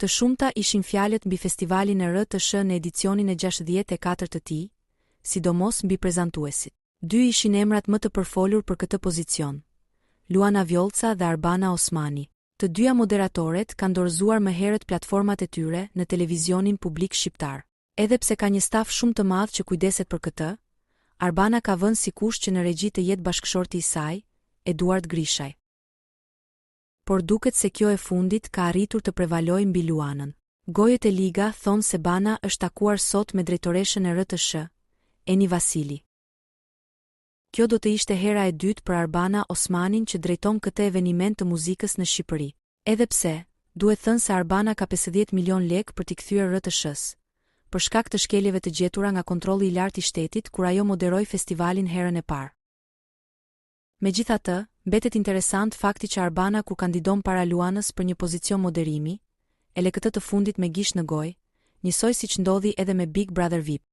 Të shumta ishin fjalët mbi festivalin e RTS në edicionin e 64 të tij, sidomos mbi prezantuesit. Dy ishin emrat më të përfolur për këtë pozicion: Luana Vjollca dhe Arbana Osmani. Të dyja moderatoret kanë dorëzuar më herët platformat e tyre në televizionin publik shqiptar. Edhe pse ka një staf shumë të madh që kujdeset për këtë, Arbana ka vënë sikush që në regji të jetë bashkëshorti i saj, Eduard Grishaj. Por duket se kjo e fundit ka arritur të prevalojë mbi Luanën. Gojët e Liga thonë se Bana është takuar sot me drejtoreshën e RTS, Eni Vasili. Kjo do të ishte hera e dytë për Arbana Osmanin që drejton këtë eveniment të muzikës në Shqipëri. Edhe pse, duhet thënë se Arbana ka 50 milion lekë për t'i kthyer RTS-s, për shkak të shkeljeve të gjetura nga kontrolli i lartë i shtetit kur ajo moderoi festivalin herën e parë. Megjithatë, mbetet interesant fakti që Arbana kur kandidon para Luanës për një pozicion moderimi, e le këtë të fundit me gishtë në gojë, njësoj siç ndodhi edhe me Big Brother VIP.